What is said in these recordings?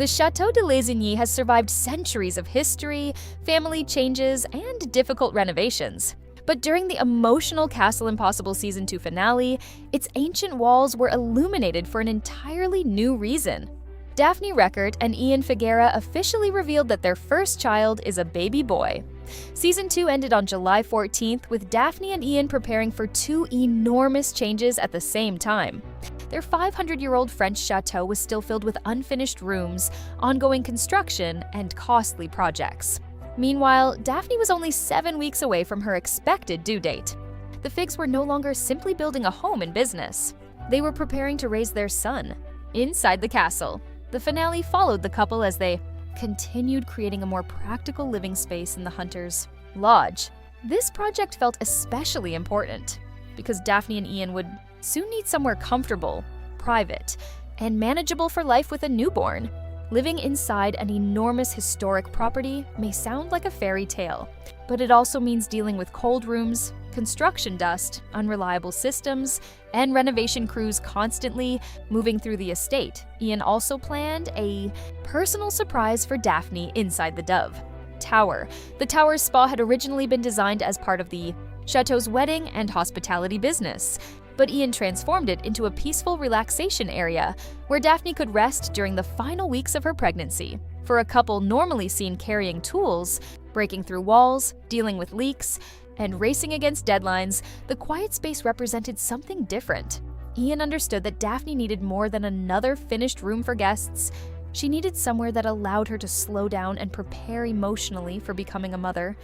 The Chateau de Lesigny has survived centuries of history, family changes, and difficult renovations. But during the emotional Castle Impossible Season 2 finale, its ancient walls were illuminated for an entirely new reason. Daphne Reckert and Ian Figueira officially revealed that their first child is a baby boy. Season 2 ended on July 14th, with Daphne and Ian preparing for two enormous changes at the same time. Their 500-year-old French chateau was still filled with unfinished rooms, ongoing construction, and costly projects. Meanwhile, Daphne was only 7 weeks away from her expected due date. The Figs were no longer simply building a home and business. They were preparing to raise their son inside the castle. The finale followed the couple as they continued creating a more practical living space in the Hunters' Lodge. This project felt especially important because Daphne and Ian would soon need somewhere comfortable, private, and manageable for life with a newborn. Living inside an enormous historic property may sound like a fairy tale, but it also means dealing with cold rooms, construction dust, unreliable systems, and renovation crews constantly moving through the estate. Ian also planned a personal surprise for Daphne inside the Dove Tower. The tower's spa had originally been designed as part of the Chateau's wedding and hospitality business, but Ian transformed it into a peaceful relaxation area where Daphne could rest during the final weeks of her pregnancy. For a couple normally seen carrying tools, breaking through walls, dealing with leaks, and racing against deadlines, the quiet space represented something different. Ian understood that Daphne needed more than another finished room for guests. She needed somewhere that allowed her to slow down and prepare emotionally for becoming a mother.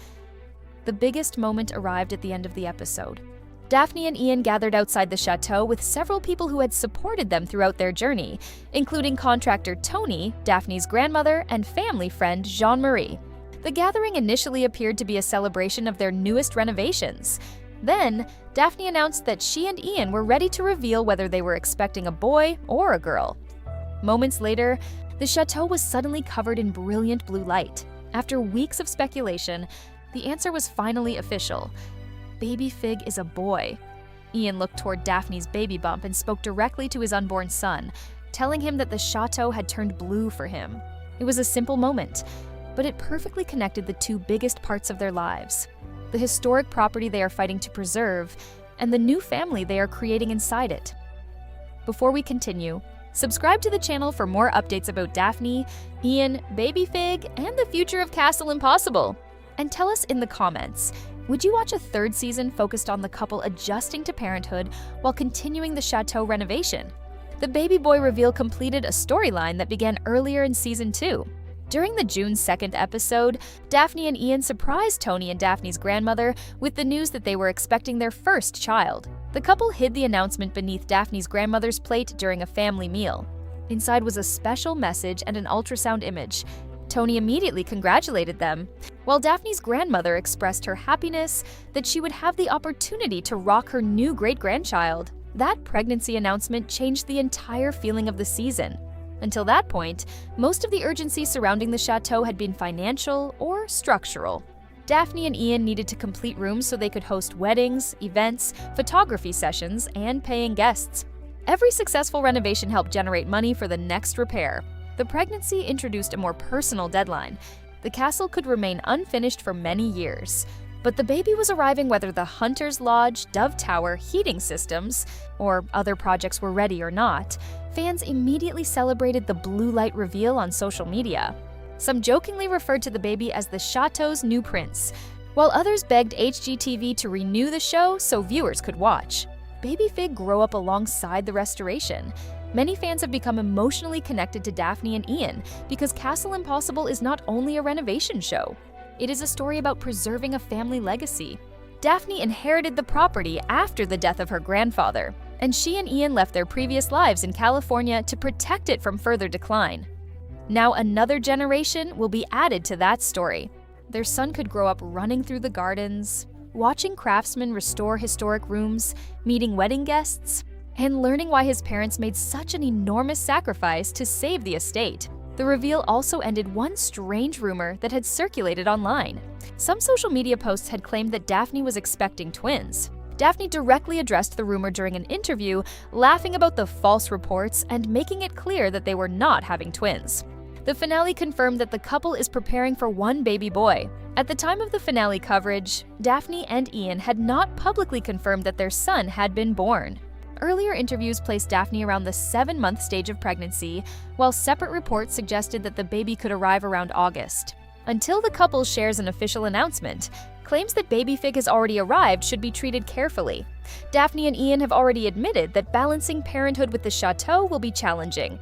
The biggest moment arrived at the end of the episode. Daphne and Ian gathered outside the chateau with several people who had supported them throughout their journey, including contractor Tony, Daphne's grandmother, and family friend Jean-Marie. The gathering initially appeared to be a celebration of their newest renovations. Then, Daphne announced that she and Ian were ready to reveal whether they were expecting a boy or a girl. Moments later, the chateau was suddenly covered in brilliant blue light. After weeks of speculation, the answer was finally official. Baby Fig is a boy. Ian looked toward Daphne's baby bump and spoke directly to his unborn son, telling him that the chateau had turned blue for him. It was a simple moment, but it perfectly connected the two biggest parts of their lives: the historic property they are fighting to preserve and the new family they are creating inside it. Before we continue, subscribe to the channel for more updates about Daphne, Ian, Baby Fig, and the future of Castle Impossible. And tell us in the comments, would you watch a third season focused on the couple adjusting to parenthood while continuing the chateau renovation? The baby boy reveal completed a storyline that began earlier in Season 2. During the June 2nd episode, Daphne and Ian surprised Tony and Daphne's grandmother with the news that they were expecting their first child. The couple hid the announcement beneath Daphne's grandmother's plate during a family meal. Inside was a special message and an ultrasound image. Tony immediately congratulated them, while Daphne's grandmother expressed her happiness that she would have the opportunity to rock her new great-grandchild. That pregnancy announcement changed the entire feeling of the season. Until that point, most of the urgency surrounding the chateau had been financial or structural. Daphne and Ian needed to complete rooms so they could host weddings, events, photography sessions, and paying guests. Every successful renovation helped generate money for the next repair. The pregnancy introduced a more personal deadline. The castle could remain unfinished for many years. But the baby was arriving whether the Hunters' Lodge, Dove Tower, heating systems, or other projects were ready or not. Fans immediately celebrated the blue light reveal on social media. Some jokingly referred to the baby as the Chateau's new prince, while others begged HGTV to renew the show so viewers could watch. Baby Fig grew up alongside the restoration. Many fans have become emotionally connected to Daphne and Ian because Castle Impossible is not only a renovation show. It is a story about preserving a family legacy. Daphne inherited the property after the death of her grandfather, and she and Ian left their previous lives in California to protect it from further decline. Now another generation will be added to that story. Their son could grow up running through the gardens, watching craftsmen restore historic rooms, meeting wedding guests, and learning why his parents made such an enormous sacrifice to save the estate. The reveal also ended one strange rumor that had circulated online. Some social media posts had claimed that Daphne was expecting twins. Daphne directly addressed the rumor during an interview, laughing about the false reports and making it clear that they were not having twins. The finale confirmed that the couple is preparing for one baby boy. At the time of the finale coverage, Daphne and Ian had not publicly confirmed that their son had been born. Earlier interviews placed Daphne around the 7-month stage of pregnancy, while separate reports suggested that the baby could arrive around August. Until the couple shares an official announcement, claims that baby Fig has already arrived should be treated carefully. Daphne and Ian have already admitted that balancing parenthood with the chateau will be challenging.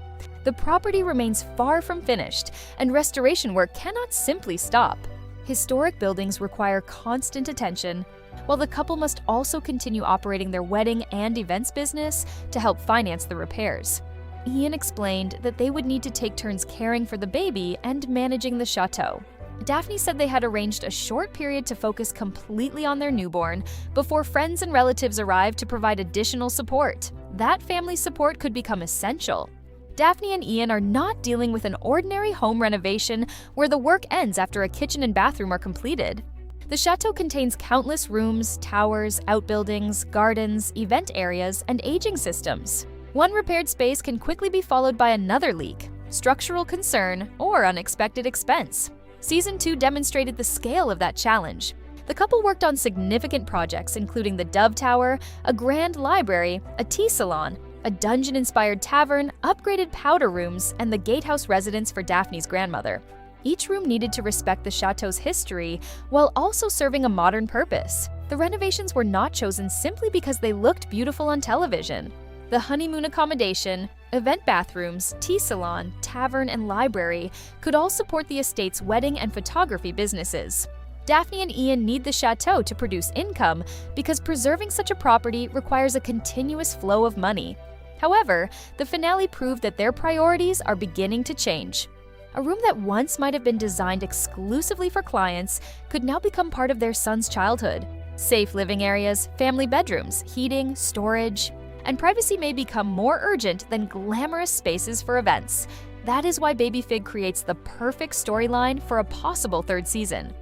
The property remains far from finished, and restoration work cannot simply stop. Historic buildings require constant attention, while the couple must also continue operating their wedding and events business to help finance the repairs. Ian explained that they would need to take turns caring for the baby and managing the chateau. Daphne said they had arranged a short period to focus completely on their newborn before friends and relatives arrived to provide additional support. That family support could become essential. Daphne and Ian are not dealing with an ordinary home renovation where the work ends after a kitchen and bathroom are completed. The chateau contains countless rooms, towers, outbuildings, gardens, event areas, and aging systems. One repaired space can quickly be followed by another leak, structural concern, or unexpected expense. Season 2 demonstrated the scale of that challenge. The couple worked on significant projects including the Dove Tower, a grand library, a tea salon, a dungeon-inspired tavern, upgraded powder rooms, and the gatehouse residence for Daphne's grandmother. Each room needed to respect the chateau's history while also serving a modern purpose. The renovations were not chosen simply because they looked beautiful on television. The honeymoon accommodation, event bathrooms, tea salon, tavern, and library could all support the estate's wedding and photography businesses. Daphne and Ian need the chateau to produce income because preserving such a property requires a continuous flow of money. However, the finale proved that their priorities are beginning to change. A room that once might have been designed exclusively for clients could now become part of their son's childhood. Safe living areas, family bedrooms, heating, storage, and privacy may become more urgent than glamorous spaces for events. That is why Baby Fig creates the perfect storyline for a possible third season.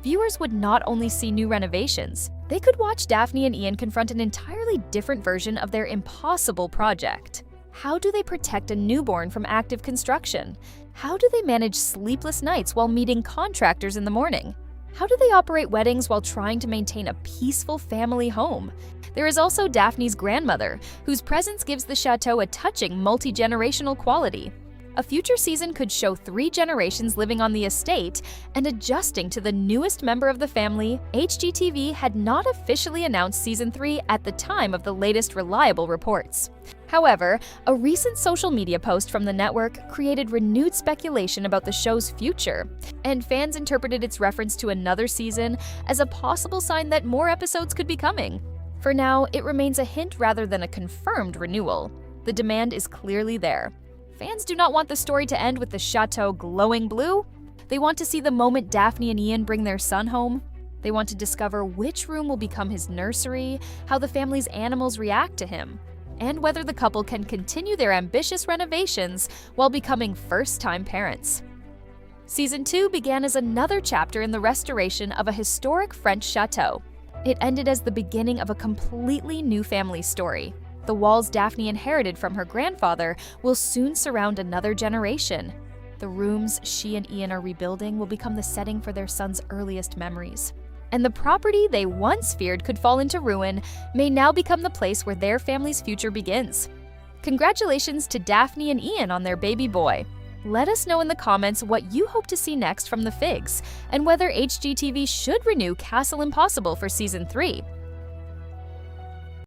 Viewers would not only see new renovations, they could watch Daphne and Ian confront an entirely different version of their impossible project. How do they protect a newborn from active construction? How do they manage sleepless nights while meeting contractors in the morning? How do they operate weddings while trying to maintain a peaceful family home? There is also Daphne's grandmother, whose presence gives the chateau a touching multi-generational quality. A future season could show 3 generations living on the estate and adjusting to the newest member of the family. HGTV had not officially announced Season 3 at the time of the latest reliable reports. However, a recent social media post from the network created renewed speculation about the show's future, and fans interpreted its reference to another season as a possible sign that more episodes could be coming. For now, it remains a hint rather than a confirmed renewal. The demand is clearly there. Fans do not want the story to end with the chateau glowing blue. They want to see the moment Daphne and Ian bring their son home. They want to discover which room will become his nursery, how the family's animals react to him, and whether the couple can continue their ambitious renovations while becoming first-time parents. Season 2 began as another chapter in the restoration of a historic French chateau. It ended as the beginning of a completely new family story. The walls Daphne inherited from her grandfather will soon surround another generation. The rooms she and Ian are rebuilding will become the setting for their son's earliest memories. And the property they once feared could fall into ruin may now become the place where their family's future begins. Congratulations to Daphne and Ian on their baby boy. Let us know in the comments what you hope to see next from the Figs, and whether HGTV should renew Castle Impossible for Season 3.